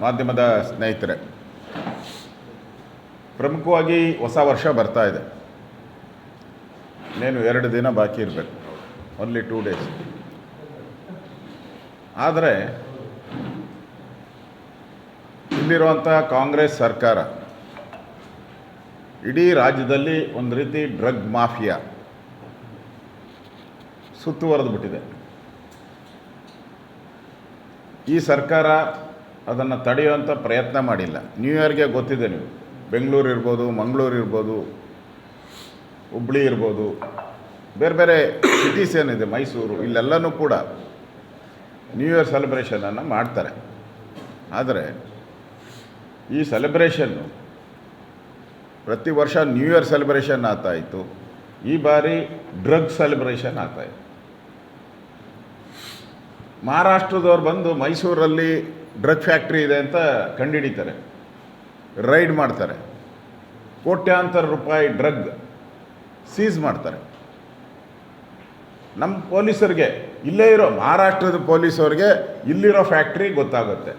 ಮಾಧ್ಯಮದ ಸ್ನೇಹಿತರೆ, ಪ್ರಮುಖವಾಗಿ ಹೊಸ ವರ್ಷ ಬರ್ತಾ ಇದೆ. ಇನ್ನೇನು 2 ದಿನ ಬಾಕಿ ಇರಬೇಕು, ಓನ್ಲಿ 2 ಡೇಸ್. ಆದರೆ ಇಲ್ಲಿರುವಂಥ ಕಾಂಗ್ರೆಸ್ ಸರ್ಕಾರ ಇಡೀ ರಾಜ್ಯದಲ್ಲಿ ಒಂದು ರೀತಿ ಡ್ರಗ್ ಮಾಫಿಯಾ ಸುತ್ತುವರೆದು ಬಿಟ್ಟಿದೆ. ಈ ಸರ್ಕಾರ ಅದನ್ನು ತಡೆಯುವಂಥ ಪ್ರಯತ್ನ ಮಾಡಿಲ್ಲ. ನ್ಯೂ ಇಯರ್ಗೆ ಗೊತ್ತಿದೆ, ನೀವು ಬೆಂಗಳೂರು ಇರ್ಬೋದು, ಮಂಗಳೂರು ಇರ್ಬೋದು, ಹುಬ್ಳಿ ಇರ್ಬೋದು, ಬೇರೆ ಬೇರೆ ಸಿಟೀಸ್ ಏನಿದೆ, ಮೈಸೂರು, ಇಲ್ಲೆಲ್ಲನೂ ಕೂಡ ನ್ಯೂ ಇಯರ್ ಸೆಲೆಬ್ರೇಷನನ್ನು ಮಾಡ್ತಾರೆ. ಆದರೆ ಈ ಸೆಲೆಬ್ರೇಷನ್ನು ಪ್ರತಿ ವರ್ಷ ನ್ಯೂ ಇಯರ್ ಸೆಲೆಬ್ರೇಷನ್ ಆಗ್ತಾಯಿತ್ತು, ಈ ಬಾರಿ ಡ್ರಗ್ ಸೆಲೆಬ್ರೇಷನ್ ಆಗ್ತಾಯಿತ್ತು. ಮಹಾರಾಷ್ಟ್ರದವ್ರು ಬಂದು ಮೈಸೂರಲ್ಲಿ ಡ್ರಗ್ ಫ್ಯಾಕ್ಟ್ರಿ ಇದೆ ಅಂತ ಕಂಡುಹಿಡಿತಾರೆ, ರೈಡ್ ಮಾಡ್ತಾರೆ, ಕೋಟ್ಯಾಂತರ ರೂಪಾಯಿ ಡ್ರಗ್ ಸೀಸ್ ಮಾಡ್ತಾರೆ. ನಮ್ಮ ಪೊಲೀಸರಿಗೆ, ಇಲ್ಲೇ ಇರೋ ಮಹಾರಾಷ್ಟ್ರದ ಪೊಲೀಸವ್ರಿಗೆ ಇಲ್ಲಿರೋ ಫ್ಯಾಕ್ಟ್ರಿ ಗೊತ್ತಾಗುತ್ತೆ.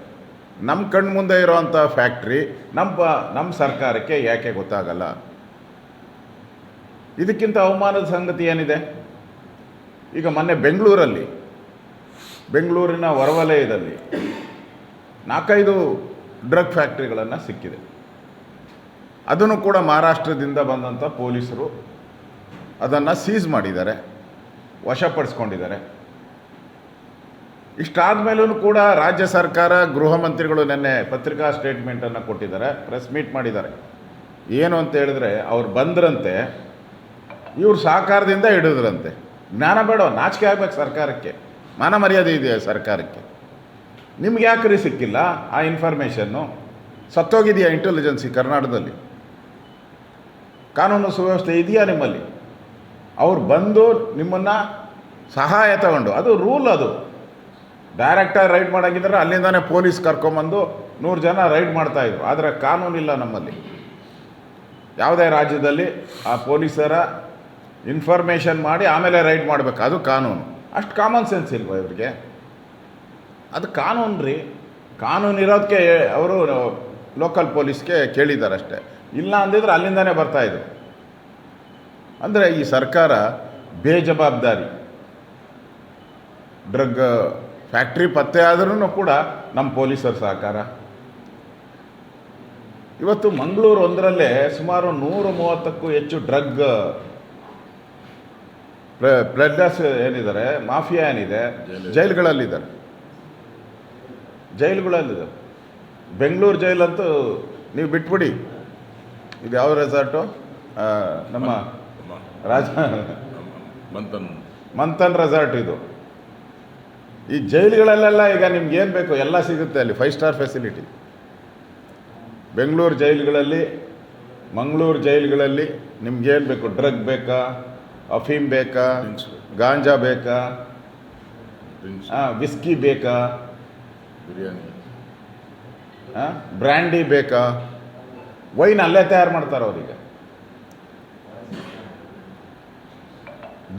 ನಮ್ಮ ಕಣ್ಣು ಮುಂದೆ ಇರೋವಂಥ ಫ್ಯಾಕ್ಟ್ರಿ ನಮ್ಮ ಸರ್ಕಾರಕ್ಕೆ ಯಾಕೆ ಗೊತ್ತಾಗಲ್ಲ? ಇದಕ್ಕಿಂತ ಅವಮಾನದ ಸಂಗತಿ ಏನಿದೆ? ಈಗ ಮೊನ್ನೆ ಬೆಂಗಳೂರಿನ ಹೊರವಲಯದಲ್ಲಿ 4-5 ಡ್ರಗ್ ಫ್ಯಾಕ್ಟ್ರಿಗಳನ್ನು ಸಿಕ್ಕಿದೆ. ಅದನ್ನು ಕೂಡ ಮಹಾರಾಷ್ಟ್ರದಿಂದ ಬಂದಂಥ ಪೊಲೀಸರು ಅದನ್ನು ಸೀಸ್ ಮಾಡಿದ್ದಾರೆ, ವಶಪಡಿಸ್ಕೊಂಡಿದ್ದಾರೆ. ಇಷ್ಟಾದ ಮೇಲೂ ಕೂಡ ರಾಜ್ಯ ಸರ್ಕಾರ, ಗೃಹ ಮಂತ್ರಿಗಳು ನಿನ್ನೆ ಪತ್ರಿಕಾ ಸ್ಟೇಟ್ಮೆಂಟನ್ನು ಕೊಟ್ಟಿದ್ದಾರೆ, ಪ್ರೆಸ್ ಮೀಟ್ ಮಾಡಿದ್ದಾರೆ. ಏನು ಅಂತ ಹೇಳಿದ್ರೆ, ಅವ್ರು ಬಂದ್ರಂತೆ, ಇವ್ರ ಸಹಕಾರದಿಂದ ಹಿಡಿದ್ರಂತೆ. ಜ್ಞಾನ ಬೇಡ, ನಾಚಿಕೆ ಆಗ್ಬೇಕು ಸರ್ಕಾರಕ್ಕೆ, ಮಾನ ಮರ್ಯಾದೆ ಇದೆಯಾ ಸರ್ಕಾರಕ್ಕೆ? ನಿಮ್ಗೆ ಯಾಕ್ರಿ ಸಿಕ್ಕಿಲ್ಲ ಆ ಇನ್ಫಾರ್ಮೇಷನ್ನು? ಸತ್ತೋಗಿದೆಯಾ ಇಂಟೆಲಿಜೆನ್ಸಿ ಕರ್ನಾಟಕದಲ್ಲಿ? ಕಾನೂನು ಸುವ್ಯವಸ್ಥೆ ಇದೆಯಾ ನಿಮ್ಮಲ್ಲಿ? ಅವ್ರು ಬಂದು ನಿಮ್ಮನ್ನು ಸಹಾಯ ತಗೊಂಡು, ಅದು ರೂಲ್, ಅದು ಡೈರೆಕ್ಟಾಗಿ ರೈಡ್ ಮಾಡೋಂಗಿದ್ರೆ ಅಲ್ಲಿಂದಾನೇ ಪೊಲೀಸ್ ಕರ್ಕೊಂಬಂದು 100 ಜನ ರೈಡ್ ಮಾಡ್ತಾಯಿದ್ರು. ಆದರೆ ಕಾನೂನಿಲ್ಲ ನಮ್ಮಲ್ಲಿ. ಯಾವುದೇ ರಾಜ್ಯದಲ್ಲಿ ಆ ಪೊಲೀಸರ ಇನ್ಫಾರ್ಮೇಷನ್ ಮಾಡಿ ಆಮೇಲೆ ರೈಡ್ ಮಾಡಬೇಕು, ಅದು ಕಾನೂನು. ಅಷ್ಟು ಕಾಮನ್ ಸೆನ್ಸ್ ಇಲ್ವ ಇವ್ರಿಗೆ? ಅದು ಕಾನೂನು ರೀ. ಕಾನೂನು ಇರೋದಕ್ಕೆ ಅವರು ಲೋಕಲ್ ಪೊಲೀಸ್ಗೆ ಕೇಳಿದ್ದಾರೆ ಅಷ್ಟೇ. ಇಲ್ಲ ಅಂದಿದ್ರೆ ಅಲ್ಲಿಂದನೇ ಬರ್ತಾಯಿದ್ರು. ಅಂದರೆ ಈ ಸರ್ಕಾರ ಬೇಜವಾಬ್ದಾರಿ. ಡ್ರಗ್ ಫ್ಯಾಕ್ಟ್ರಿ ಪತ್ತೆ ಆದ್ರೂ ಕೂಡ ನಮ್ಮ ಪೊಲೀಸರ ಸಹಕಾರ. ಇವತ್ತು ಮಂಗಳೂರು ಒಂದರಲ್ಲೇ ಸುಮಾರು 130ಕ್ಕೂ ಹೆಚ್ಚು ಡ್ರಗ್ ಪ್ಲೆಡ್ಡರ್ಸ್ ಏನಿದ್ದಾರೆ, ಮಾಫಿಯಾ ಏನಿದೆ, ಜೈಲುಗಳಲ್ಲಿದ್ದಾರೆ. ಬೆಂಗಳೂರು ಜೈಲಂತೂ ನೀವು ಬಿಟ್ಬಿಡಿ. ಇದು ಯಾವ ರೆಸಾರ್ಟು? ನಮ್ಮ ಮಂಥನ್ ರೆಸಾರ್ಟ್. ಇದು ಈ ಜೈಲುಗಳಲ್ಲೆಲ್ಲ ಈಗ ನಿಮ್ಗೇನು ಬೇಕು ಎಲ್ಲ ಸಿಗುತ್ತೆ ಅಲ್ಲಿ, 5 ಸ್ಟಾರ್ ಫೆಸಿಲಿಟಿ. ಬೆಂಗಳೂರು ಜೈಲುಗಳಲ್ಲಿ, ಮಂಗಳೂರು ಜೈಲುಗಳಲ್ಲಿ ನಿಮ್ಗೇನು ಬೇಕು? ಡ್ರಗ್ ಬೇಕಾ, ಅಫೀಮ್ ಬೇಕಾ, ಗಾಂಜಾ ಬೇಕಾ, ವಿಸ್ಕಿ ಬೇಕಾ, ಬಿರಿಯಾನಿ, ಬ್ರ್ಯಾಂಡಿ ಬೇಕಾ? ವೈನ್ ಅಲ್ಲೇ ತಯಾರು ಮಾಡ್ತಾರೆ ಅವರಿಗೆ.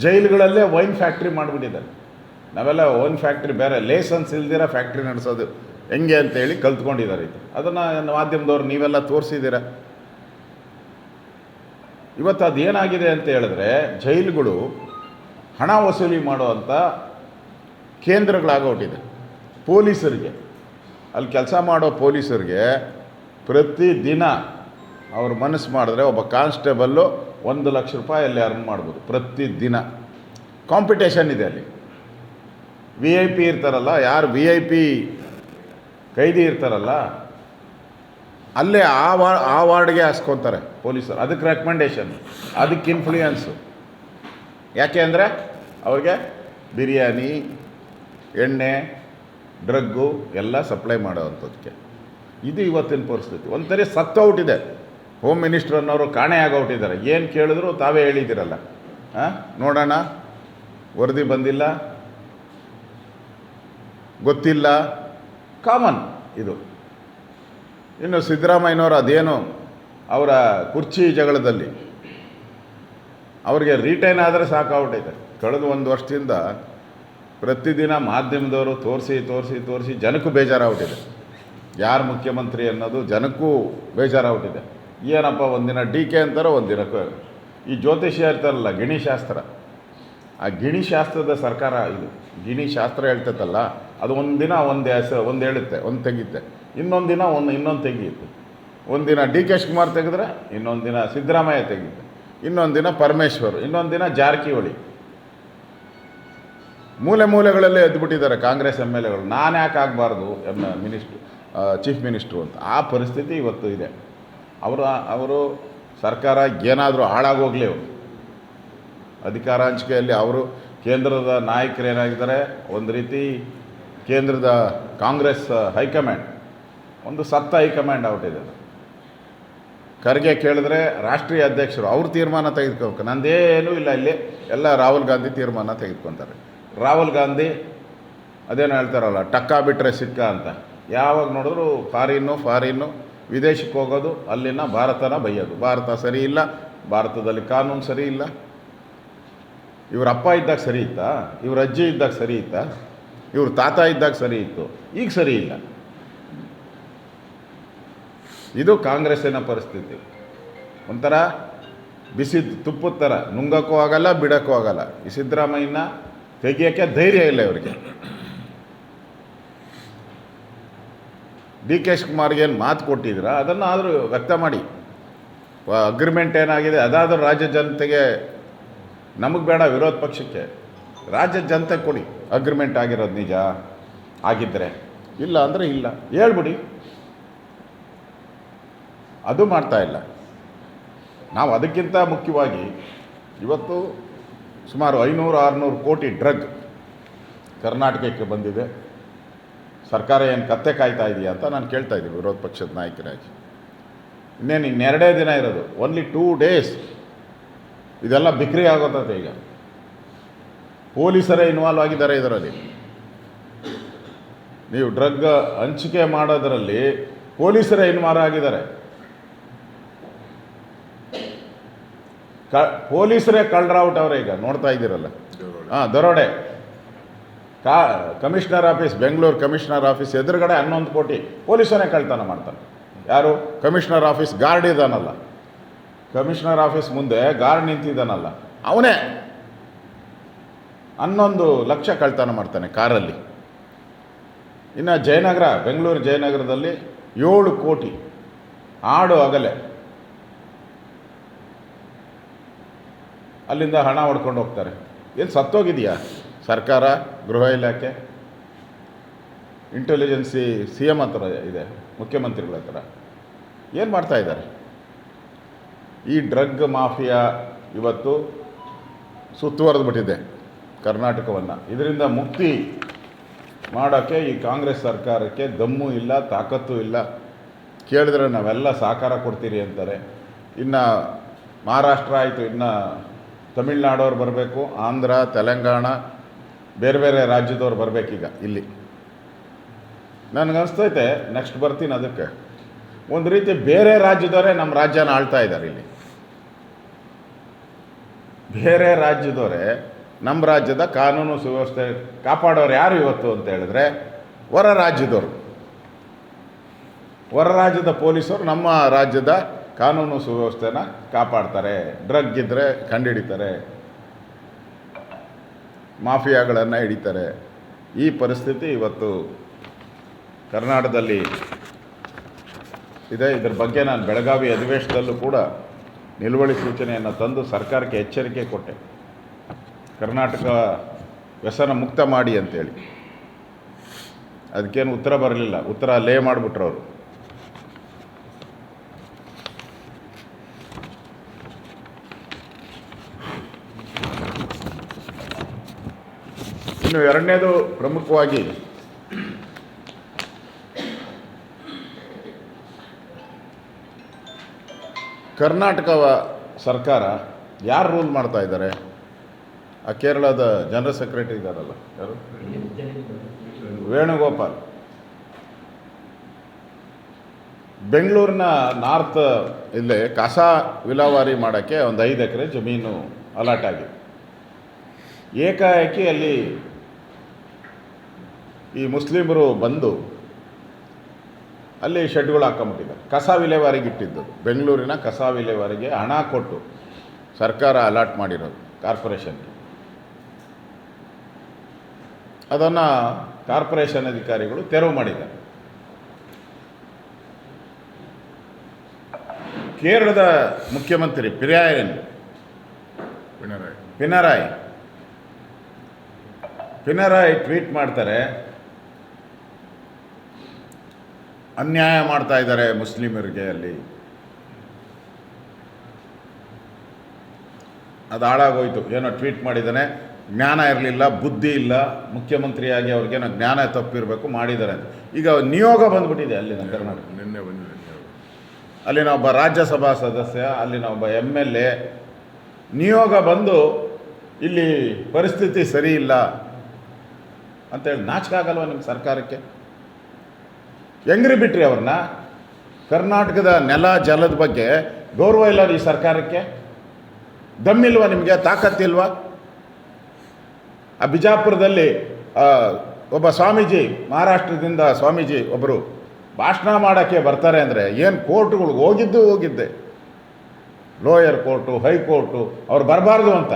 ಜೈಲುಗಳಲ್ಲೇ ವೈನ್ ಫ್ಯಾಕ್ಟ್ರಿ ಮಾಡಿಬಿಟ್ಟಿದ್ದಾರೆ. ನಾವೆಲ್ಲ ವೈನ್ ಫ್ಯಾಕ್ಟ್ರಿ ಬೇರೆ, ಲೈಸೆನ್ಸ್ ಇಲ್ದಿರ ಫ್ಯಾಕ್ಟ್ರಿ ನಡೆಸೋದು ಹೆಂಗೆ ಅಂತೇಳಿ ಕಲ್ತ್ಕೊಂಡಿದ್ದಾರೆ. ಇದು ಅದನ್ನು ಮಾಧ್ಯಮದವ್ರು ನೀವೆಲ್ಲ ತೋರಿಸಿದ್ದೀರ. ಇವತ್ತು ಅದೇನಾಗಿದೆ ಅಂತ ಹೇಳಿದ್ರೆ, ಜೈಲುಗಳು ಹಣ ವಸೂಲಿ ಮಾಡುವಂಥ ಕೇಂದ್ರಗಳಾಗೋಟಿದೆ. ಪೊಲೀಸರಿಗೆ, ಅಲ್ಲಿ ಕೆಲಸ ಮಾಡೋ ಪೊಲೀಸರಿಗೆ ಪ್ರತಿದಿನ ಅವ್ರ ಮನಸ್ಸು ಮಾಡಿದ್ರೆ ಒಬ್ಬ ಕಾನ್ಸ್ಟೇಬಲ್ಲು 1 ಲಕ್ಷ ರೂಪಾಯಿ ಅಲ್ಲಿ ಅರ್ನ್ ಮಾಡ್ಬೋದು ಪ್ರತಿದಿನ. ಕಾಂಪಿಟೇಷನ್ ಇದೆ ಅಲ್ಲಿ. VIP ಇರ್ತಾರಲ್ಲ, ಯಾರು VIP ಕೈದಿ ಇರ್ತಾರಲ್ಲ, ಅಲ್ಲೇ ಆ ವಾರ್ಡ್ಗೆ ಹಾಸ್ಕೊತಾರೆ ಪೊಲೀಸರು. ಅದಕ್ಕೆ ರೆಕಮೆಂಡೇಷನ್, ಅದಕ್ಕೆ ಇನ್ಫ್ಲೂಯೆನ್ಸು. ಯಾಕೆ ಅಂದರೆ ಅವ್ರಿಗೆ ಬಿರಿಯಾನಿ, ಎಣ್ಣೆ, ಡ್ರಗ್ಗು ಎಲ್ಲ ಸಪ್ಲೈ ಮಾಡೋವಂಥದ್ದಕ್ಕೆ. ಇದು ಇವತ್ತಿನ ಪರಿಸ್ಥಿತಿ. ಒಂಥರ ಸತ್ತೋಗ್ಬಿಟ್ಟಿದೆ. ಹೋಮ್ ಮಿನಿಸ್ಟರ್ ಅನ್ನೋರು ಕಾಣೆ ಆಗೋಗ್ಬಿಟ್ಟಿದ್ದಾರೆ. ಏನು ಕೇಳಿದ್ರು ತಾವೇ ಹೇಳಿದ್ದೀರಲ್ಲ, ನೋಡೋಣ, ವರದಿ ಬಂದಿಲ್ಲ, ಗೊತ್ತಿಲ್ಲ, ಕಾಮನ್ ಇದು. ಇನ್ನು ಸಿದ್ದರಾಮಯ್ಯನವರು ಅದೇನು ಅವರ ಕುರ್ಚಿ ಜಗಳದಲ್ಲಿ ಅವ್ರಿಗೆ ರಿಟೈನ್ ಆದರೆ ಸಾಕಾಗ್ಬಿಟ್ಟೈತೆ. ಕಳೆದ 1 ವರ್ಷದಿಂದ ಪ್ರತಿದಿನ ಮಾಧ್ಯಮದವರು ತೋರಿಸಿ ಜನಕ್ಕೂ ಬೇಜಾರಾಗ್ಬಿಟ್ಟಿದೆ. ಯಾರು ಮುಖ್ಯಮಂತ್ರಿ ಅನ್ನೋದು ಜನಕ್ಕೂ ಬೇಜಾರಾಗ್ಬಿಟ್ಟಿದೆ. ಏನಪ್ಪ ಒಂದಿನ ಡಿ ಕೆ ಅಂತಾರೆ, ಒಂದಿನ ಈ ಜ್ಯೋತಿಷ್ಯ ಇರ್ತಾರಲ್ಲ ಗಿಣಿಶಾಸ್ತ್ರ, ಆ ಗಿಣಿಶಾಸ್ತ್ರದ ಸರ್ಕಾರ ಇದು. ಗಿಣಿಶಾಸ್ತ್ರ ಹೇಳ್ತೈತಲ್ಲ, ಅದು ಒಂದಿನ ಒಂದು ಹೇಳುತ್ತೆ, ಒಂದು ತೆಗಿಯುತ್ತೆ, ಇನ್ನೊಂದು ದಿನ ಇನ್ನೊಂದು ತೆಗಿಯುತ್ತೆ. ಒಂದಿನ ಡಿ ಕೆ ಶಿವಕುಮಾರ್ ತೆಗೆದ್ರೆ ಇನ್ನೊಂದು ದಿನ ಸಿದ್ದರಾಮಯ್ಯ ತೆಗಿಯುತ್ತೆ, ಇನ್ನೊಂದು ದಿನ ಪರಮೇಶ್ವರ್, ಇನ್ನೊಂದು ದಿನ ಜಾರಕಿಹೊಳಿ. ಮೂಲೆಗಳಲ್ಲೇ ಎದ್ದುಬಿಟ್ಟಿದ್ದಾರೆ ಕಾಂಗ್ರೆಸ್ ಎಮ್ ಎಲ್ ಎಗಳು. ನಾನು ಯಾಕೆ ಆಗಬಾರ್ದು ಚೀಫ್ ಮಿನಿಸ್ಟ್ರು ಅಂತ. ಆ ಪರಿಸ್ಥಿತಿ ಇವತ್ತು ಇದೆ. ಅವರು ಸರ್ಕಾರ ಏನಾದರೂ ಹಾಳಾಗೋಗಲಿ, ಅವರು ಅಧಿಕಾರ ಹಂಚಿಕೆಯಲ್ಲಿ ಅವರು ಕೇಂದ್ರದ ನಾಯಕರು ಏನಾಗಿದ್ದಾರೆ, ಒಂದು ರೀತಿ ಕೇಂದ್ರದ ಕಾಂಗ್ರೆಸ್ ಹೈಕಮಾಂಡ್ ಒಂದು ಸತ್ತ ಹೈಕಮಾಂಡ್ ಆಗ್ಬಿಟ್ಟಿದೆ. ಖರ್ಗೆ ಕೇಳಿದ್ರೆ ರಾಷ್ಟ್ರೀಯ ಅಧ್ಯಕ್ಷರು ಅವ್ರು ತೀರ್ಮಾನ ತೆಗೆದುಕೋಬೇಕು, ನಂದೇನೂ ಇಲ್ಲ, ಇಲ್ಲಿ ಎಲ್ಲ ರಾಹುಲ್ ಗಾಂಧಿ ತೀರ್ಮಾನ ತೆಗೆದುಕೊತಾರೆ. ರಾಹುಲ್ ಗಾಂಧಿ ಅದೇನು ಹೇಳ್ತಾರಲ್ಲ, ಟಕ್ಕ ಬಿಟ್ಟರೆ ಸಿಕ್ಕ ಅಂತ. ಯಾವಾಗ ನೋಡಿದ್ರು ಫಾರಿನ್ನು ವಿದೇಶಕ್ಕೆ ಹೋಗೋದು, ಅಲ್ಲಿನ ಭಾರತನ ಬೈಯೋದು. ಭಾರತ ಸರಿ ಇಲ್ಲ, ಭಾರತದಲ್ಲಿ ಕಾನೂನು ಸರಿ ಇಲ್ಲ. ಇವ್ರ ಅಪ್ಪ ಇದ್ದಾಗ ಸರಿ ಇತ್ತಾ? ಇವ್ರ ಅಜ್ಜಿ ಇದ್ದಾಗ ಸರಿ ಇತ್ತಾ? ಇವ್ರ ತಾತ ಇದ್ದಾಗ ಸರಿ ಇತ್ತು, ಈಗ ಸರಿ ಇಲ್ಲ. ಇದು ಕಾಂಗ್ರೆಸ್ಸಿನ ಪರಿಸ್ಥಿತಿ. ಒಂಥರ ಬಿಸಿ ತುಪ್ಪದ ಥರ, ನುಂಗಕ್ಕೂ ಆಗಲ್ಲ, ಬಿಡೋಕ್ಕೂ ಆಗಲ್ಲ. ಈ ಸಿದ್ದರಾಮಯ್ಯನ ತೆಗಿಯೋಕ್ಕೆ ಧೈರ್ಯ ಇಲ್ಲ ಇವರಿಗೆ. ಡಿ ಕೆ ಶಿವಕುಮಾರ್ಗೆ ಏನು ಮಾತು ಕೊಟ್ಟಿದ್ರ ಅದನ್ನು ಆದರೂ ವ್ಯಕ್ತ ಮಾಡಿ. ಅಗ್ರಿಮೆಂಟ್ ಏನಾಗಿದೆ ಅದಾದರೂ ರಾಜ್ಯ ಜನತೆಗೆ, ನಮಗೆ ಬೇಡ ವಿರೋಧ ಪಕ್ಷಕ್ಕೆ, ರಾಜ್ಯದ ಜನತೆ ಕೊಡಿ. ಅಗ್ರಿಮೆಂಟ್ ಆಗಿರೋದು ನಿಜ ಆಗಿದ್ದರೆ, ಇಲ್ಲ ಅಂದರೆ ಇಲ್ಲ ಹೇಳ್ಬಿಡಿ. ಅದು ಮಾಡ್ತಾ ಇಲ್ಲ. ನಾವು ಅದಕ್ಕಿಂತ ಮುಖ್ಯವಾಗಿ ಇವತ್ತು ಸುಮಾರು 500-600 ಕೋಟಿ ಡ್ರಗ್ ಕರ್ನಾಟಕಕ್ಕೆ ಬಂದಿದೆ. ಸರ್ಕಾರ ಏನು ಕತ್ತೆ ಕಾಯ್ತಾ ಇದೆಯಾ ಅಂತ ನಾನು ಕೇಳ್ತಾ ಇದ್ದೀನಿ ವಿರೋಧ ಪಕ್ಷದ ನಾಯಕರಾಗಿ. ಇನ್ನೆರಡೇ ದಿನ ಇರೋದು, ಓನ್ಲಿ 2 ಡೇಸ್, ಇದೆಲ್ಲ ಬಿಕ್ರಿ ಆಗೋತದೆ. ಈಗ ಪೊಲೀಸರೇ ಇನ್ವಾಲ್ವ್ ಆಗಿದ್ದಾರೆ ಇದರಲ್ಲಿ. ನೀವು ಡ್ರಗ್ ಹಂಚಿಕೆ ಮಾಡೋದರಲ್ಲಿ ಪೊಲೀಸರೇ ಇನ್ವಾಲ್ವ್ ಆಗಿದ್ದಾರೆ. ಪೊಲೀಸರೇ ಕಳ್ಳರಾವುಟ್ ಅವರೇ. ಈಗ ನೋಡ್ತಾ ಇದ್ದೀರಲ್ಲ, ದರೋಡೆ. Commissioner office, Bengaluru commissioner office ಎದುರುಗಡೆ 11 ಕೋಟಿ ಪೊಲೀಸರೇ ಕಳ್ತನ ಮಾಡ್ತಾನೆ. ಯಾರು? ಕಮಿಷನರ್ ಆಫೀಸ್ ಗಾರ್ಡ್ ಇದ್ದಾನಲ್ಲ, ಕಮಿಷನರ್ ಆಫೀಸ್ ಮುಂದೆ ಗಾರ್ಡ್ ನಿಂತಿದ್ದಾನಲ್ಲ, ಅವನೇ 11 ಲಕ್ಷ ಕಳ್ತನ ಮಾಡ್ತಾನೆ ಕಾರಲ್ಲಿ. ಇನ್ನು ಜಯನಗರ, ಬೆಂಗಳೂರು ಜಯನಗರದಲ್ಲಿ 7 ಕೋಟಿ ಆಡು ಅಗಲೆ ಅಲ್ಲಿಂದ ಹಣ ಹೊಡ್ಕೊಂಡು ಹೋಗ್ತಾರೆ. ಏನು ಸತ್ತೋಗಿದೆಯಾ ಸರ್ಕಾರ, ಗೃಹ ಇಲಾಖೆ, ಇಂಟೆಲಿಜೆನ್ಸಿ ಸಿ ಎಮ್ ಹತ್ರ ಇದೆ, ಮುಖ್ಯಮಂತ್ರಿಗಳ ಹತ್ರ. ಏನು ಮಾಡ್ತಾ ಇದ್ದಾರೆ? ಈ ಡ್ರಗ್ ಮಾಫಿಯಾ ಇವತ್ತು ಸುತ್ತುವರೆದ್ಬಿಟ್ಟಿದೆ ಕರ್ನಾಟಕವನ್ನು. ಇದರಿಂದ ಮುಕ್ತಿ ಮಾಡೋಕ್ಕೆ ಈ ಕಾಂಗ್ರೆಸ್ ಸರ್ಕಾರಕ್ಕೆ ದಮ್ಮು ಇಲ್ಲ, ತಾಕತ್ತು ಇಲ್ಲ. ಕೇಳಿದ್ರೆ ನಾವೆಲ್ಲ ಸಹಕಾರ ಕೊಡ್ತೀರಿ ಅಂತಾರೆ. ಇನ್ನು ಮಹಾರಾಷ್ಟ್ರ ಆಯಿತು, ಇನ್ನು ತಮಿಳ್ನಾಡವ್ರು ಬರಬೇಕು, ಆಂಧ್ರ, ತೆಲಂಗಾಣ, ಬೇರೆ ರಾಜ್ಯದವ್ರು ಬರಬೇಕೀಗ ಇಲ್ಲಿ. ನನಗನ್ನಿಸ್ತೈತೆ ನೆಕ್ಸ್ಟ್ ಬರ್ತೀನಿ ಅದಕ್ಕೆ. ಒಂದು ರೀತಿ ಬೇರೆ ರಾಜ್ಯದವರೇ ನಮ್ಮ ರಾಜ್ಯನ ಆಳ್ತಾ ಇದ್ದಾರೆ ಇಲ್ಲಿ. ಬೇರೆ ರಾಜ್ಯದವರೇ ನಮ್ಮ ರಾಜ್ಯದ ಕಾನೂನು ಸುವ್ಯವಸ್ಥೆ ಕಾಪಾಡೋರು ಯಾರು ಇವತ್ತು ಅಂತ ಹೇಳಿದ್ರೆ ಹೊರ ರಾಜ್ಯದವರು. ಹೊರ ರಾಜ್ಯದ ಪೊಲೀಸರು ನಮ್ಮ ರಾಜ್ಯದ ಕಾನೂನು ಸುವ್ಯವಸ್ಥೆನ ಕಾಪಾಡ್ತಾರೆ. ಡ್ರಗ್ ಇದ್ದರೆ ಕಂಡುಹಿಡಿತಾರೆ, ಮಾಫಿಯಾಗಳನ್ನು ಹಿಡಿತಾರೆ. ಈ ಪರಿಸ್ಥಿತಿ ಇವತ್ತು ಕರ್ನಾಟಕದಲ್ಲಿ ಇದೆ. ಇದರ ಬಗ್ಗೆ ನಾನು ಬೆಳಗಾವಿ ಅಧಿವೇಶನದಲ್ಲೂ ಕೂಡ ನಿಲುವಳಿ ಸೂಚನೆಯನ್ನು ತಂದು ಸರ್ಕಾರಕ್ಕೆ ಎಚ್ಚರಿಕೆ ಕೊಟ್ಟೆ, ಕರ್ನಾಟಕ ವ್ಯಸನ ಮುಕ್ತ ಮಾಡಿ ಅಂತೇಳಿ. ಅದಕ್ಕೇನು ಉತ್ತರ ಬರಲಿಲ್ಲ, ಉತ್ತರ ಲೇ ಮಾಡಿಬಿಟ್ರು ಅವರು. ಇನ್ನು ಎರಡನೇದು ಪ್ರಮುಖವಾಗಿ ಕರ್ನಾಟಕ ಸರ್ಕಾರ ಯಾರು ರೂಲ್ ಮಾಡ್ತಾ ಇದ್ದಾರೆ? ಆ ಕೇರಳದ ಜನರಲ್ ಸೆಕ್ರೆಟರಿ ಇದ್ದಾರಲ್ಲ, ಯಾರು? ವೇಣುಗೋಪಾಲ್. ಬೆಂಗಳೂರಿನ ನಾರ್ತ್ ಇಲ್ಲೇ ಕಸ ವಿಲೇವಾರಿ ಮಾಡೋಕ್ಕೆ ಒಂದು 5 ಎಕರೆ ಜಮೀನು ಅಲಾಟ್ ಆಗಿದೆ. ಏಕಾಏಕಿ ಅಲ್ಲಿ ಈ ಮುಸ್ಲಿಮರು ಬಂದು ಅಲ್ಲಿ ಶೆಡ್ಗಳು ಹಾಕೊಂಬಿಟ್ಟಿದ್ದಾರೆ. ಕಸ ವಿಲೇವಾರಿಗೆ ಇಟ್ಟಿದ್ದು, ಬೆಂಗಳೂರಿನ ಕಸ ವಿಲೇವಾರಿಗೆ ಹಣ ಕೊಟ್ಟು ಸರ್ಕಾರ ಅಲಾಟ್ ಮಾಡಿರೋದು ಕಾರ್ಪೊರೇಷನ್ಗೆ. ಅದನ್ನು ಕಾರ್ಪೊರೇಷನ್ ಅಧಿಕಾರಿಗಳು ತೆರವು ಮಾಡಿದ್ದಾರೆ. ಕೇರಳದ ಮುಖ್ಯಮಂತ್ರಿ ಪಿನರಾಯಿ ಟ್ವೀಟ್ ಮಾಡ್ತಾರೆ, ಅನ್ಯಾಯ ಮಾಡ್ತಾ ಇದ್ದಾರೆ ಮುಸ್ಲಿಮರಿಗೆ ಅಲ್ಲಿ, ಅದು ಹಾಳಾಗೋಯ್ತು. ಏನೋ ಟ್ವೀಟ್ ಮಾಡಿದ್ದಾನೆ, ಜ್ಞಾನ ಇರಲಿಲ್ಲ, ಬುದ್ಧಿ ಇಲ್ಲ, ಮುಖ್ಯಮಂತ್ರಿಯಾಗಿ ಅವ್ರಿಗೇನೋ ಜ್ಞಾನ ತಪ್ಪಿರಬೇಕು, ಮಾಡಿದ್ದಾರೆ ಅಂತ. ಈಗ ನಿಯೋಗ ಬಂದ್ಬಿಟ್ಟಿದೆ ಅಲ್ಲಿನ ಕರ್ನಾಟಕ. ನಿನ್ನೆ ಬಂದಿದೆ. ಅಲ್ಲಿನ ಒಬ್ಬ ರಾಜ್ಯಸಭಾ ಸದಸ್ಯ, ಅಲ್ಲಿನ ಒಬ್ಬ MLA ನಿಯೋಗ ಬಂದು ಇಲ್ಲಿ ಪರಿಸ್ಥಿತಿ ಸರಿ ಇಲ್ಲ ಅಂತೇಳಿ ನಾಚಿಕೆ ಆಗಲ್ವ ನಿಮ್ಮ ಸರ್ಕಾರಕ್ಕೆ? ಹೆಂಗ್ರಿ ಬಿಟ್ರಿ ಅವ್ರನ್ನ? ಕರ್ನಾಟಕದ ನೆಲ ಜಲದ ಬಗ್ಗೆ ಗೌರವ ಇಲ್ಲ ಈ ಸರ್ಕಾರಕ್ಕೆ? ದಮ್ಮಿಲ್ವ ನಿಮಗೆ? ತಾಕತ್ತಿಲ್ವಾ? ಆ ಬಿಜಾಪುರದಲ್ಲಿ ಒಬ್ಬ ಸ್ವಾಮೀಜಿ, ಮಹಾರಾಷ್ಟ್ರದಿಂದ ಸ್ವಾಮೀಜಿ ಒಬ್ಬರು ಭಾಷಣ ಮಾಡೋಕ್ಕೆ ಬರ್ತಾರೆ ಅಂದರೆ ಏನು ಕೋರ್ಟ್ಗಳಿಗೆ ಹೋಗಿದ್ದೆ, ಲೋಯರ್ ಕೋರ್ಟು, ಹೈಕೋರ್ಟು, ಅವ್ರು ಬರಬಾರ್ದು ಅಂತ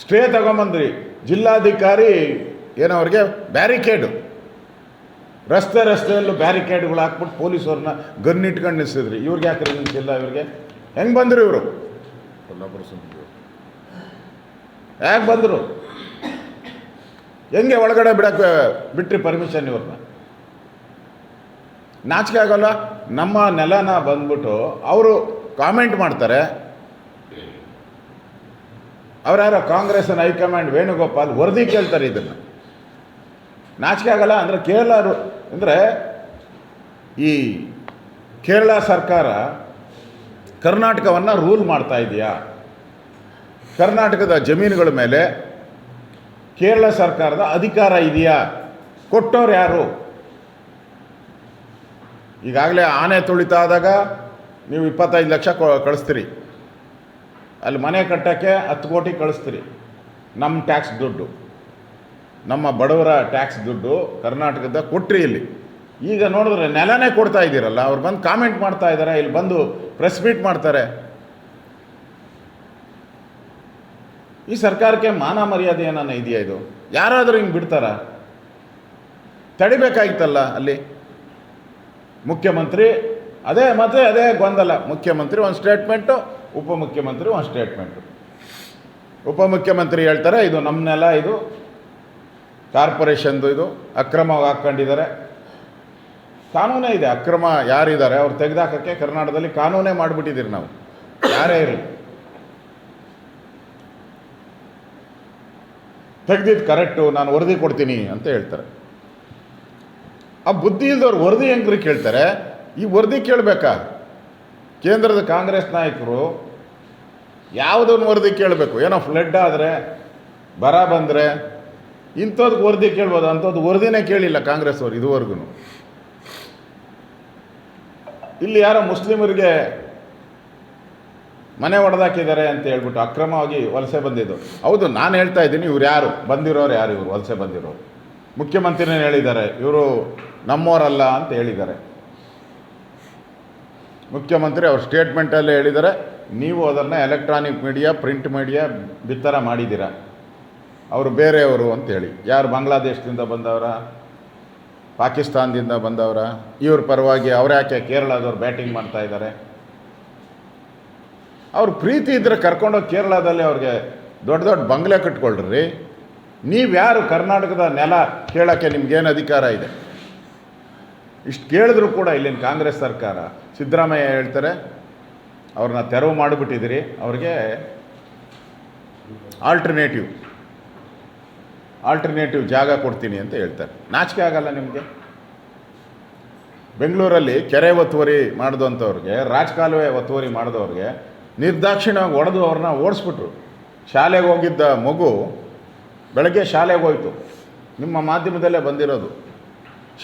ಸ್ಟೇ ತಗೊಂಬಂದ್ರಿ. ಜಿಲ್ಲಾಧಿಕಾರಿ ಏನವ್ರಿಗೆ ಬ್ಯಾರಿಕೇಡು, ರಸ್ತೆಯಲ್ಲೂ ಬ್ಯಾರಿಕೇಡ್ಗಳು ಹಾಕ್ಬಿಟ್ಟು ಪೊಲೀಸವ್ರನ್ನ ಗನ್ನಿಟ್ಕೊಂಡು ನಿಲ್ಸಿದ್ರಿ. ಇವ್ರಿಗೆ ಯಾಕೆ ನಿಲ್ಸಿಲ್ಲ? ಇವ್ರಿಗೆ ಹೆಂಗೆ ಬಂದರು ಇವರು? ಯಾಕೆ ಬಂದರು? ಹೆಂಗೆ ಒಳಗಡೆ ಬಿಟ್ರಿ ಪರ್ಮಿಷನ್ ಇವ್ರನ್ನ? ನಾಚಿಕೆ ಆಗೋಲ್ಲ? ನಮ್ಮ ನೆಲನ ಬಂದ್ಬಿಟ್ಟು ಅವರು ಕಾಮೆಂಟ್ ಮಾಡ್ತಾರೆ. ಅವರ್ಯಾರೋ ಕಾಂಗ್ರೆಸ್ನ ಹೈಕಮಾಂಡ್ ವೇಣುಗೋಪಾಲ್ ವರದಿ ಕೇಳ್ತಾರೆ. ಇದನ್ನು ನಾಚಿಕೆ ಆಗಲ್ಲ? ಅಂದರೆ ಅಂದರೆ ಈ ಕೇರಳ ಸರ್ಕಾರ ಕರ್ನಾಟಕವನ್ನು ರೂಲ್ ಮಾಡ್ತಾ ಇದೆಯಾ? ಕರ್ನಾಟಕದ ಜಮೀನುಗಳ ಮೇಲೆ ಕೇರಳ ಸರ್ಕಾರದ ಅಧಿಕಾರ ಇದೆಯಾ? ಕೊಟ್ಟವ್ರು ಯಾರು? ಈಗಾಗಲೇ ಆನೆ ತುಳಿತ ಆದಾಗ ನೀವು 25 ಲಕ್ಷ ಕಳಿಸ್ತೀರಿ, ಅಲ್ಲಿ ಮನೆ ಕಟ್ಟೋಕ್ಕೆ 10 ಕೋಟಿ ಕಳಿಸ್ತೀರಿ. ನಮ್ಮ ಟ್ಯಾಕ್ಸ್ ದುಡ್ಡು, ನಮ್ಮ ಬಡವರ ಟ್ಯಾಕ್ಸ್ ದುಡ್ಡು ಕರ್ನಾಟಕದ ಕೊಟ್ರಿ. ಇಲ್ಲಿ ಈಗ ನೋಡಿದ್ರೆ ನೆಲನೇ ಕೊಡ್ತಾ ಇದ್ದೀರಲ್ಲ. ಅವ್ರು ಬಂದು ಕಾಮೆಂಟ್ ಮಾಡ್ತಾ ಇದ್ದಾರೆ, ಇಲ್ಲಿ ಬಂದು ಪ್ರೆಸ್ ಮೀಟ್ ಮಾಡ್ತಾರೆ. ಈ ಸರ್ಕಾರಕ್ಕೆ ಮಾನ ಮರ್ಯಾದೆ ಏನಾನ ಇದೆಯಾ? ಇದು ಯಾರಾದರೂ ಹಿಂಗೆ ಬಿಡ್ತಾರ? ತಡಿಬೇಕಾಗಿತ್ತಲ್ಲ. ಅಲ್ಲಿ ಮುಖ್ಯಮಂತ್ರಿ ಅದೇ ಗೊಂದಲ. ಮುಖ್ಯಮಂತ್ರಿ ಒಂದು ಸ್ಟೇಟ್ಮೆಂಟು, ಉಪಮುಖ್ಯಮಂತ್ರಿ ಒಂದು ಸ್ಟೇಟ್ಮೆಂಟು. ಉಪಮುಖ್ಯಮಂತ್ರಿ ಹೇಳ್ತಾರೆ ಇದು ನಮ್ಮ ನೆಲ, ಇದು ಕಾರ್ಪೊರೇಷನ್ದು, ಇದು ಅಕ್ರಮವಾಗಿ ಹಾಕ್ಕೊಂಡಿದ್ದಾರೆ. ಕಾನೂನೇ ಇದೆ. ಅಕ್ರಮ ಯಾರಿದ್ದಾರೆ ಅವ್ರು ತೆಗೆದಾಕಕ್ಕೆ ಕರ್ನಾಟಕದಲ್ಲಿ ಕಾನೂನೇ ಮಾಡಿಬಿಟ್ಟಿದ್ದೀರಿ ನಾವು, ಯಾರೇ ಇರಲಿ. ತೆಗೆದಿದ್ದು ಕರೆಕ್ಟು, ನಾನು ವರದಿ ಕೊಡ್ತೀನಿ ಅಂತ ಹೇಳ್ತಾರೆ. ಆ ಬುದ್ಧಿ ಇಲ್ದವ್ರು ವರದಿ ಹೆಂಗ್ರಿ ಕೇಳ್ತಾರೆ? ಈ ವರದಿ ಕೇಳಬೇಕಾ? ಕೇಂದ್ರದ ಕಾಂಗ್ರೆಸ್ ನಾಯಕರು ಯಾವುದೊಂದು ವರದಿ ಕೇಳಬೇಕು? ಏನೋ ಫ್ಲಡ್ ಆದರೆ, ಬರ ಬಂದರೆ ಇಂಥದ್ದಕ್ಕೆ ವರದಿ ಕೇಳ್ಬೋದು. ಅಂಥದ್ದು ವರದಿನೇ ಕೇಳಿಲ್ಲ ಕಾಂಗ್ರೆಸ್ ಅವರು ಇದುವರೆಗೂ. ಇಲ್ಲಿ ಯಾರೋ ಮುಸ್ಲಿಮರಿಗೆ ಮನೆ ಹೊಡೆದಾಕಿದ್ದಾರೆ ಅಂತ ಹೇಳ್ಬಿಟ್ಟು ಅಕ್ರಮವಾಗಿ ವಲಸೆ ಬಂದಿದ್ದು. ಹೌದು, ನಾನು ಹೇಳ್ತಾ ಇದ್ದೀನಿ, ಇವ್ರು ಯಾರು ಬಂದಿರೋರು? ಯಾರು ಇವರು ವಲಸೆ ಬಂದಿರೋರು? ಮುಖ್ಯಮಂತ್ರಿನೇ ಹೇಳಿದ್ದಾರೆ ಇವರು ನಮ್ಮವರಲ್ಲ ಅಂತ ಹೇಳಿದ್ದಾರೆ. ಮುಖ್ಯಮಂತ್ರಿ ಅವ್ರ ಸ್ಟೇಟ್ಮೆಂಟಲ್ಲೇ ಹೇಳಿದ್ದಾರೆ, ನೀವು ಅದನ್ನು ಎಲೆಕ್ಟ್ರಾನಿಕ್ ಮೀಡಿಯಾ, ಪ್ರಿಂಟ್ ಮೀಡಿಯಾ ಬಿತ್ತರ ಮಾಡಿದ್ದೀರ, ಅವರು ಬೇರೆಯವರು ಅಂತೇಳಿ. ಯಾರು ಬಾಂಗ್ಲಾದೇಶದಿಂದ ಬಂದವರ, ಪಾಕಿಸ್ತಾನದಿಂದ ಬಂದವರ? ಇವ್ರ ಪರವಾಗಿ ಅವ್ರು ಯಾಕೆ ಕೇರಳದವ್ರು ಬ್ಯಾಟಿಂಗ್ ಮಾಡ್ತಾ ಇದ್ದಾರೆ? ಅವ್ರ ಪ್ರೀತಿ ಇದ್ದರೆ ಕರ್ಕೊಂಡೋಗಿ ಕೇರಳದಲ್ಲಿ ಅವ್ರಿಗೆ ದೊಡ್ಡ ದೊಡ್ಡ ಬಂಗ್ಲೆ ಕಟ್ಕೊಳ್ರಿ. ನೀವ್ಯಾರು? ಕರ್ನಾಟಕದ ನೆಲ ಕೇಳೋಕ್ಕೆ ನಿಮ್ಗೇನು ಅಧಿಕಾರ ಇದೆ? ಇಷ್ಟು ಕೇಳಿದ್ರು ಕೂಡ ಇಲ್ಲಿನ ಕಾಂಗ್ರೆಸ್ ಸರ್ಕಾರ, ಸಿದ್ದರಾಮಯ್ಯ ಹೇಳ್ತಾರೆ ಅವ್ರನ್ನ ತೆರವು ಮಾಡಿಬಿಟ್ಟಿದ್ದೀರಿ, ಅವ್ರಿಗೆ ಆಲ್ಟರ್ನೇಟಿವ್ ಜಾಗ ಕೊಡ್ತೀನಿ ಅಂತ ಹೇಳ್ತಾರೆ. ನಾಚಿಕೆ ಆಗಲ್ಲ ನಿಮಗೆ? ಬೆಂಗಳೂರಲ್ಲಿ ಕೆರೆ ಒತ್ತುವರಿ ಮಾಡಿದಂಥವ್ರಿಗೆ, ರಾಜಕಾಲುವೆ ಒತ್ತುವರಿ ಮಾಡಿದವ್ರಿಗೆ ನಿರ್ದಾಕ್ಷಿಣ್ಯವಾಗಿ ಹೊಡೆದು ಅವ್ರನ್ನ ಓಡಿಸ್ಬಿಟ್ರು. ಶಾಲೆಗೆ ಹೋಗಿದ್ದ ಮಗು ಬೆಳಗ್ಗೆ ಶಾಲೆಗೆ ಹೋಯ್ತು, ನಿಮ್ಮ ಮಾಧ್ಯಮದಲ್ಲೇ ಬಂದಿರೋದು.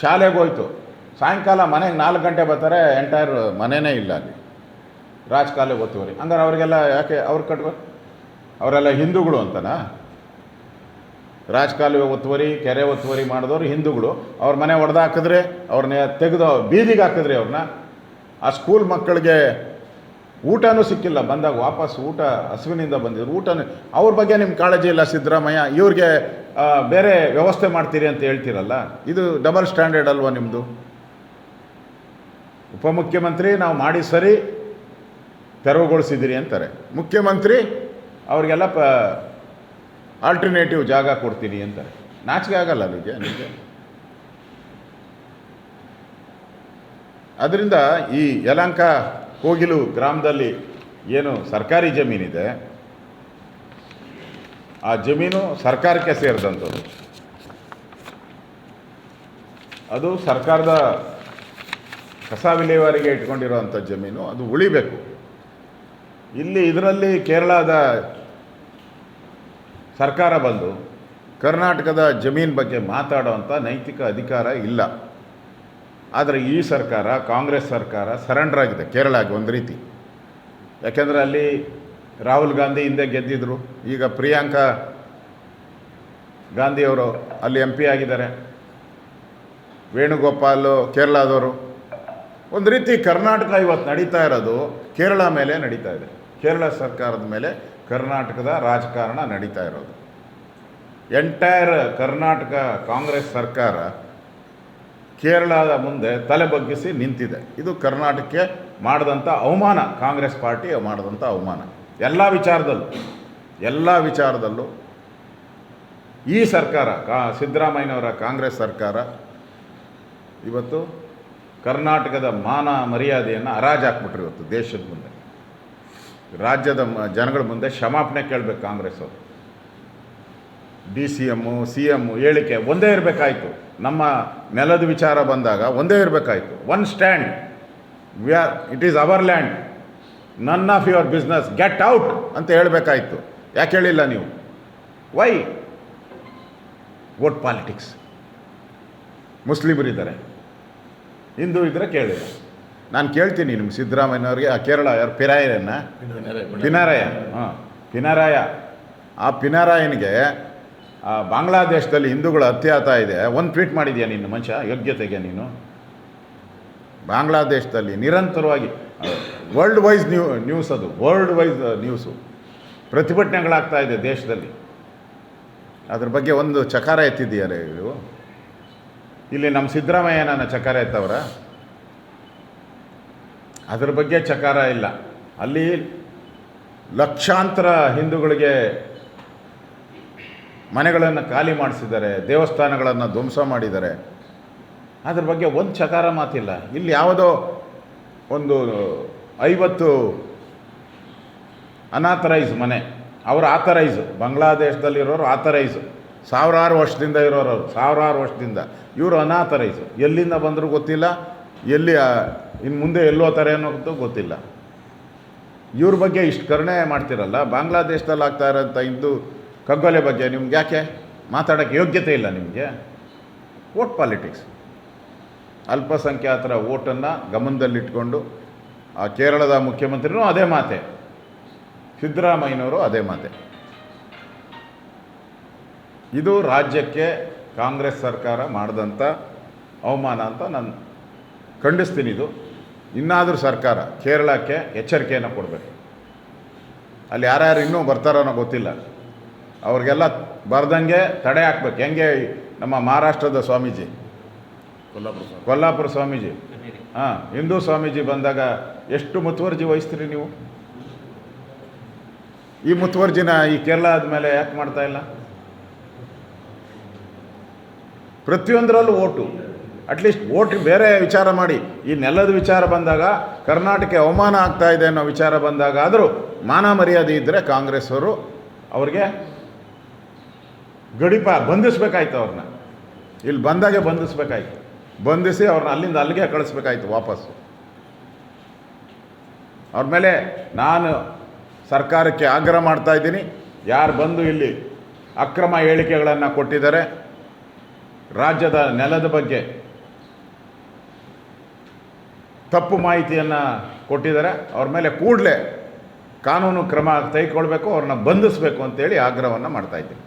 ಶಾಲೆಗೆ ಹೋಯ್ತು, ಸಾಯಂಕಾಲ ಮನೆಗೆ 4 ಗಂಟೆ ಬರ್ತಾರೆ, ಎಂಟೈರ್ ಮನೆಯೇ ಇಲ್ಲ ಅಲ್ಲಿ. ರಾಜಕಾಲುವೆ ಒತ್ತುವರಿ. ಹಂಗಾರೆ ಅವರಿಗೆಲ್ಲ ಯಾಕೆ ಅವ್ರು ಕಟ್ಬೇಕು? ಅವರೆಲ್ಲ ಹಿಂದೂಗಳು ಅಂತನಾ? ರಾಜಕಾಲುವೆ ಒತ್ತುವರಿ, ಕೆರೆ ಒತ್ತುವರಿ ಮಾಡಿದವರು ಹಿಂದೂಗಳು. ಅವ್ರ ಮನೆ ಒಡೆದು ಹಾಕಿದ್ರೆ, ಅವ್ರನ್ನ ತೆಗೆದು ಬೀದಿಗೆ ಹಾಕಿದ್ರಿ ಅವ್ರನ್ನ. ಆ ಸ್ಕೂಲ್ ಮಕ್ಕಳಿಗೆ ಊಟನೂ ಸಿಕ್ಕಿಲ್ಲ, ಬಂದಾಗ ವಾಪಸ್ ಊಟ ಹಸುವಿನಿಂದ ಬಂದಿದ್ರು, ಊಟನೂ. ಅವ್ರ ಬಗ್ಗೆ ನಿಮ್ಮ ಕಾಳಜಿ ಇಲ್ಲ ಸಿದ್ದರಾಮಯ್ಯ. ಇವ್ರಿಗೆ ಬೇರೆ ವ್ಯವಸ್ಥೆ ಮಾಡ್ತೀರಿ ಅಂತ ಹೇಳ್ತೀರಲ್ಲ, ಇದು ಡಬಲ್ ಸ್ಟ್ಯಾಂಡರ್ಡ್ ಅಲ್ವಾ ನಿಮ್ಮದು? ಉಪಮುಖ್ಯಮಂತ್ರಿ ನಾವು ಮಾಡಿ ಸರಿ ತೆರವುಗೊಳಿಸಿದ್ದೀರಿ ಅಂತಾರೆ, ಮುಖ್ಯಮಂತ್ರಿ ಅವ್ರಿಗೆಲ್ಲ ಆಲ್ಟರ್ನೇಟಿವ್ ಜಾಗ ಕೊಡ್ತೀನಿ ಅಂತಾರೆ. ನಾಚಿಕೆ ಆಗಲ್ಲ ನಿಮಗೆ? ಅದರಿಂದ ಈ ಯಲಹಂಕ ಕೋಗಿಲು ಗ್ರಾಮದಲ್ಲಿ ಏನು ಸರ್ಕಾರಿ ಜಮೀನಿದೆ, ಆ ಜಮೀನು ಸರ್ಕಾರಕ್ಕೆ ಸೇರಿದಂಥದ್ದು. ಅದು ಸರ್ಕಾರದ ಕಸ ವಿಲೇವಾರಿಗೆ ಇಟ್ಕೊಂಡಿರೋವಂಥ ಜಮೀನು, ಅದು ಉಳಿಬೇಕು. ಇಲ್ಲಿ ಇದರಲ್ಲಿ ಕೇರಳದ ಸರ್ಕಾರ ಬಂದು ಕರ್ನಾಟಕದ ಜಮೀನು ಬಗ್ಗೆ ಮಾತಾಡೋವಂಥ ನೈತಿಕ ಅಧಿಕಾರ ಇಲ್ಲ. ಆದರೆ ಈ ಸರ್ಕಾರ, ಕಾಂಗ್ರೆಸ್ ಸರ್ಕಾರ ಸರೆಂಡರ್ ಆಗಿದೆ ಕೇರಳಗೆ ಒಂದು ರೀತಿ. ಯಾಕೆಂದರೆ ಅಲ್ಲಿ ರಾಹುಲ್ ಗಾಂಧಿ ಹಿಂದೆ ಗೆದ್ದಿದ್ರು, ಈಗ ಪ್ರಿಯಾಂಕಾ ಗಾಂಧಿಯವರು ಅಲ್ಲಿ MP ಆಗಿದ್ದಾರೆ, ವೇಣುಗೋಪಾಲ್ ಕೇರಳದವರು. ಒಂದು ರೀತಿ ಕರ್ನಾಟಕ ಇವತ್ತು ನಡೀತಾ ಇರೋದು ಕೇರಳ ಮೇಲೆ ನಡೀತಾ ಇದೆ. ಕೇರಳ ಸರ್ಕಾರದ ಮೇಲೆ ಕರ್ನಾಟಕದ ರಾಜಕಾರಣ ನಡೀತಾ ಇರೋದು. ಎಂಟೈರ್ ಕರ್ನಾಟಕ ಕಾಂಗ್ರೆಸ್ ಸರ್ಕಾರ ಕೇರಳದ ಮುಂದೆ ತಲೆ ಬಗ್ಗಿಸಿ ನಿಂತಿದೆ. ಇದು ಕರ್ನಾಟಕಕ್ಕೆ ಮಾಡಿದಂಥ ಅವಮಾನ, ಕಾಂಗ್ರೆಸ್ ಪಾರ್ಟಿ ಮಾಡಿದಂಥ ಅವಮಾನ. ಎಲ್ಲ ವಿಚಾರದಲ್ಲೂ ಈ ಸರ್ಕಾರ, ಸಿದ್ದರಾಮಯ್ಯನವರ ಕಾಂಗ್ರೆಸ್ ಸರ್ಕಾರ ಇವತ್ತು ಕರ್ನಾಟಕದ ಮಾನ ಮರ್ಯಾದೆಯನ್ನು ಹರಾಜಾಕ್ಬಿಟ್ರು. ಇವತ್ತು ದೇಶದ ಮುಂದೆ, ರಾಜ್ಯದ ಜನಗಳ ಮುಂದೆ ಕ್ಷಮಾಪಣೆ ಕೇಳಬೇಕು ಕಾಂಗ್ರೆಸ್ ಅವರು. DCM, CM ಹೇಳಿಕೆ ಒಂದೇ ಇರಬೇಕಾಯಿತು. ನಮ್ಮ ನೆಲದ ವಿಚಾರ ಬಂದಾಗ ಒಂದೇ ಇರಬೇಕಾಯಿತು. One stand, it is our land, none of your business, get out ಅಂತ ಹೇಳಬೇಕಾಯಿತು. ಯಾಕೆ ಹೇಳಿಲ್ಲ ನೀವು? ವೈ? Vote politics. ಮುಸ್ಲಿಮರಿದ್ದಾರೆ, ಹಿಂದೂ ಇದ್ದರೆ ಕೇಳಿಲ್ಲ. ನಾನು ಕೇಳ್ತೀನಿ ನಿಮ್ಮ ಸಿದ್ದರಾಮಯ್ಯನವ್ರಿಗೆ, ಆ ಕೇರಳ ಯಾರು ಪಿನಾರಾಯ, ಪಿನಾರಾಯ, ಆ ಪಿನಾರಾಯನಿಗೆ ಬಾಂಗ್ಲಾದೇಶದಲ್ಲಿ ಹಿಂದೂಗಳ ಹತ್ಯೆ ಆಗ್ತಾ ಇದೆ, ಒಂದು ಟ್ವೀಟ್ ಮಾಡಿದ್ಯಾ ನೀನು? ಮನುಷ್ಯ ಯೋಗ್ಯತೆಗೆ ನೀನು? ಬಾಂಗ್ಲಾದೇಶದಲ್ಲಿ ನಿರಂತರವಾಗಿ ವರ್ಲ್ಡ್ ವೈಸ್ ನ್ಯೂಸ್, ಅದು ವರ್ಲ್ಡ್ ವೈಸ್ ನ್ಯೂಸು, ಪ್ರತಿಭಟನೆಗಳಾಗ್ತಾ ಇದೆ ದೇಶದಲ್ಲಿ. ಅದ್ರ ಬಗ್ಗೆ ಒಂದು ಚಕಾರ ಎತ್ತಿದ್ದೀಯಾರೆ ಇವರು? ಇಲ್ಲಿ ನಮ್ಮ ಸಿದ್ದರಾಮಯ್ಯನ ಚಕಾರ ಎತ್ತವರ? ಅದ್ರ ಬಗ್ಗೆ ಚಕಾರ ಇಲ್ಲ. ಅಲ್ಲಿ ಲಕ್ಷಾಂತರ ಹಿಂದೂಗಳಿಗೆ ಮನೆಗಳನ್ನು ಖಾಲಿ ಮಾಡಿಸಿದ್ದಾರೆ, ದೇವಸ್ಥಾನಗಳನ್ನು ಧ್ವಂಸ ಮಾಡಿದ್ದಾರೆ. ಅದ್ರ ಬಗ್ಗೆ ಒಂದು ಚಕಾರ ಮಾತಿಲ್ಲ. ಇಲ್ಲಿ ಯಾವುದೋ ಒಂದು 50 ಅನಾಥರೈಸ್ ಮನೆ, ಅವರು ಆಥರೈಸು, ಬಾಂಗ್ಲಾದೇಶದಲ್ಲಿರೋರು ಆಥರೈಸು, ಸಾವಿರಾರು ವರ್ಷದಿಂದ ಇರೋರು, ಸಾವಿರಾರು ವರ್ಷದಿಂದ. ಇವರು ಅನಾಥರೈಸು. ಎಲ್ಲಿಂದ ಬಂದರೂ ಗೊತ್ತಿಲ್ಲ, ಎಲ್ಲಿ ಇನ್ನು ಮುಂದೆ ಎಲ್ಲೋತಾರೆ ಅನ್ನೋದು ಗೊತ್ತಿಲ್ಲ. ಇವ್ರ ಬಗ್ಗೆ ಇಷ್ಟು ಕರುಣೆ ಮಾಡ್ತಿರಲ್ಲ. ಬಾಂಗ್ಲಾದೇಶದಲ್ಲಿ ಆಗ್ತಾ ಇರೋಂಥ ಹಿಂದೂ ಕಗ್ಗೊಲೆ ಬಗ್ಗೆ ನಿಮ್ಗೆ ಯಾಕೆ ಮಾತಾಡೋಕ್ಕೆ ಯೋಗ್ಯತೆ ಇಲ್ಲ ನಿಮಗೆ? Vote politics. ಅಲ್ಪಸಂಖ್ಯಾತರ ವೋಟನ್ನು ಗಮನದಲ್ಲಿಟ್ಕೊಂಡು ಆ ಕೇರಳದ ಮುಖ್ಯಮಂತ್ರಿನೂ ಅದೇ ಮಾತೆ, ಸಿದ್ದರಾಮಯ್ಯನವರು ಅದೇ ಮಾತೆ. ಇದು ರಾಜ್ಯಕ್ಕೆ ಕಾಂಗ್ರೆಸ್ ಸರ್ಕಾರ ಮಾಡಿದಂಥ ಅವಮಾನ ಅಂತ ನಾನು ಖಂಡಿಸ್ತೀನಿ. ಇದು ಇನ್ನಾದರೂ ಸರ್ಕಾರ ಕೇರಳಕ್ಕೆ ಎಚ್ಚರಿಕೆಯನ್ನು ಕೊಡಬೇಕು. ಅಲ್ಲಿ ಯಾರ್ಯಾರು ಇನ್ನೂ ಬರ್ತಾರೋ ಅನ್ನೋ ಗೊತ್ತಿಲ್ಲ, ಅವ್ರಿಗೆಲ್ಲ ಬರ್ದಂಗೆ ತಡೆ ಹಾಕ್ಬೇಕು. ಹೆಂಗೆ ನಮ್ಮ ಮಹಾರಾಷ್ಟ್ರದ ಸ್ವಾಮೀಜಿ, ಕೊಲ್ಲಾಪುರ ಸ್ವಾಮೀಜಿ, ಹಿಂದೂ ಸ್ವಾಮೀಜಿ ಬಂದಾಗ ಎಷ್ಟು ಮುತುವರ್ಜಿ ವಹಿಸ್ತೀರಿ ನೀವು? ಈ ಮುತುವರ್ಜಿನ ಈ ಕೇರಳದ ಮೇಲೆ ಯಾಕೆ ಮಾಡ್ತಾ ಇಲ್ಲ? ಪ್ರತಿಯೊಂದರಲ್ಲೂ ಓಟು, ಅಟ್ಲೀಸ್ಟ್ ಓಟ್ ಬೇರೆ ವಿಚಾರ ಮಾಡಿ. ಈ ನೆಲದ ವಿಚಾರ ಬಂದಾಗ, ಕರ್ನಾಟಕ ಅವಮಾನ ಆಗ್ತಾ ಇದೆ ಅನ್ನೋ ವಿಚಾರ ಬಂದಾಗ ಆದರೂ ಮಾನ ಮರ್ಯಾದೆ ಇದ್ದರೆ ಕಾಂಗ್ರೆಸ್ ಅವರು ಅವ್ರಿಗೆ ಬಂಧಿಸ್ಬೇಕಾಯ್ತು. ಅವ್ರನ್ನ ಇಲ್ಲಿ ಬಂದಾಗೆ ಬಂಧಿಸ್ಬೇಕಾಯ್ತು. ಬಂಧಿಸಿ ಅವ್ರನ್ನ ಅಲ್ಲಿಂದ ಅಲ್ಲಿಗೆ ಕಳಿಸ್ಬೇಕಾಯ್ತು ವಾಪಸ್ಸು. ಅವ್ರ ಮೇಲೆ ನಾನು ಸರ್ಕಾರಕ್ಕೆ ಆಗ್ರಹ ಮಾಡ್ತಾ ಇದ್ದೀನಿ, ಯಾರು ಬಂದು ಇಲ್ಲಿ ಅಕ್ರಮ ಹೇಳಿಕೆಗಳನ್ನು ಕೊಟ್ಟಿದ್ದಾರೆ, ರಾಜ್ಯದ ನೆಲದ ಬಗ್ಗೆ ತಪ್ಪು ಮಾಹಿತಿಯನ್ನು ಕೊಟ್ಟಿದ್ದಾರೆ, ಅವ್ರ ಮೇಲೆ ಕೂಡಲೇ ಕಾನೂನು ಕ್ರಮ ತೆಗೆದುಕೊಳ್ಬೇಕು, ಅವ್ರನ್ನ ಬಂಧಿಸಬೇಕು ಅಂತೇಳಿ ಆಗ್ರಹವನ್ನು ಮಾಡ್ತಾಯಿದ್ದೀನಿ.